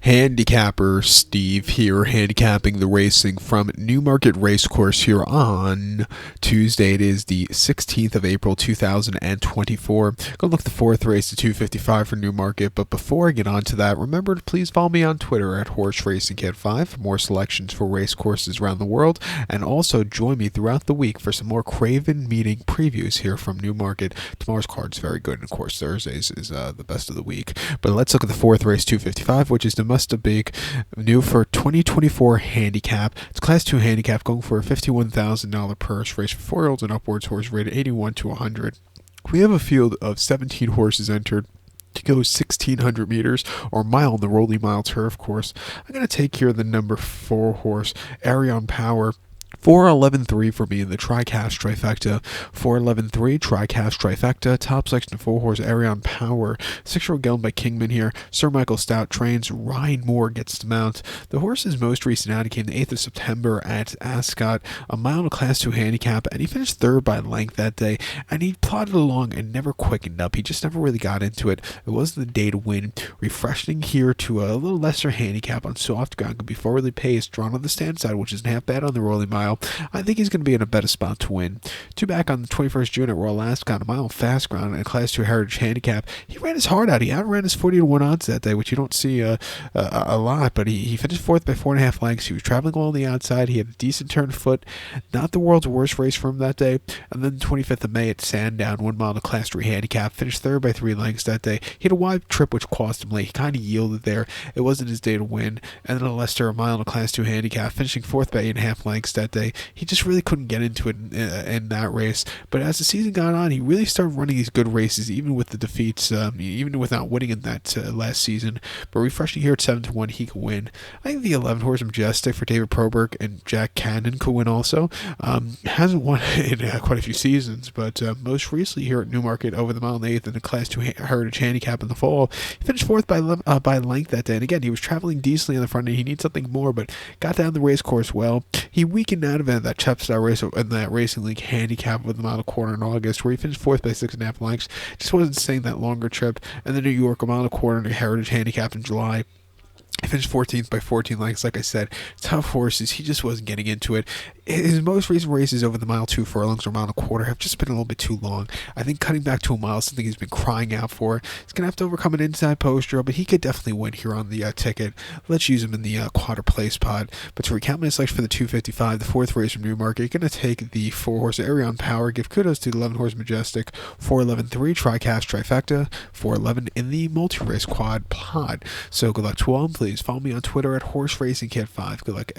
Handicapper Steve here, handicapping the racing from Newmarket Racecourse here on Tuesday. It is the 16th of April, 2024. Going to look at the fourth race, the 255 for Newmarket. But before I get on to that, remember to please follow me on Twitter at HorseRacingKid5 for more selections for race courses around the world. And also join me throughout the week for some more Craven meeting previews here from Newmarket. Tomorrow's card's very good, and of course Thursdays is the best of the week. But let's look at the fourth race, 255, which is the Big new for 2024 handicap. It's Class 2 handicap, going for a $51,000 purse. Race for 4-year-olds and upwards. Horse rated 81 to 100. We have a field of 17 horses entered to go 1,600 meters or mile on the Rolling Mile turf course. I'm going to take here the number 4 horse, Arion Power. 4-11-3 for me in the tricast trifecta. 4-11-3 tricast trifecta. Top section of 4 horse Arion Power. 6-year-old gelded by Kingman here. Sir Michael Stout trains. Ryan Moore gets to mount. The horse's most recent outing came the 8th of September at Ascot. A mile in a Class 2 handicap, and he finished third by length that day. And he plodded along and never quickened up. He just never really got into it. It wasn't the day to win. Refreshing here to a little lesser handicap on soft ground. Could be forwardly paced. Drawn on the stand side, which isn't half bad on the Rolling Mile. I think he's going to be in a better spot to win. Two back on the 21st June at Royal Ascot, a mile fast ground and a Class 2 Heritage handicap. He ran his heart out. He outran his 40-1 odds that day, which you don't see a lot, but he finished fourth by 4.5 lengths. He was traveling well on the outside. He had a decent turn foot. Not the world's worst race for him that day. And then the 25th of May at Sandown, 1 mile in a Class 3 handicap. Finished third by 3 lengths that day. He had a wide trip, which cost him late. He kind of yielded there. It wasn't his day to win. And then at Leicester, a mile in a Class 2 handicap, finishing fourth by 8.5 lengths that day. He just really couldn't get into it in that race. But as the season got on, he really started running these good races, even with the defeats, even without winning in that last season. But refreshing here at 7-1, he could win. I think the 11 horse Majestic for David Proberg and Jack Cannon could win also. Hasn't won in quite a few seasons, but most recently here at Newmarket over the mile and 8th in the Class 2 Heritage handicap in the fall. He finished fourth by length that day. And again, he was traveling decently on the front end. He needs something more, but got down the race course well. He weakened out of it that Chepstow race in that Racing League handicap with the mile quarter in August, where he finished fourth by 6.5 lengths. Just wasn't staying that longer trip. And then New York, a mile quarter in a Heritage handicap in July. He finished 14th by 14 lengths. Like I said, tough horses. He just wasn't getting into it. His most recent races over the mile 2 furlongs or mile and a quarter have just been a little bit too long. I think cutting back to a mile is something he's been crying out for. He's going to have to overcome an inside post draw, but he could definitely win here on the ticket. Let's use him in the quarter place pod. But to recount my selection for the 255, the fourth race from Newmarket, you're going to take the 4 horse Arion Power. Give kudos to the 11 horse Majestic. 4-11-3 tricast trifecta. 4-11 in the multi-race quad pod. So good luck to all, and please follow me on Twitter at HorseRacingKid5. Good luck.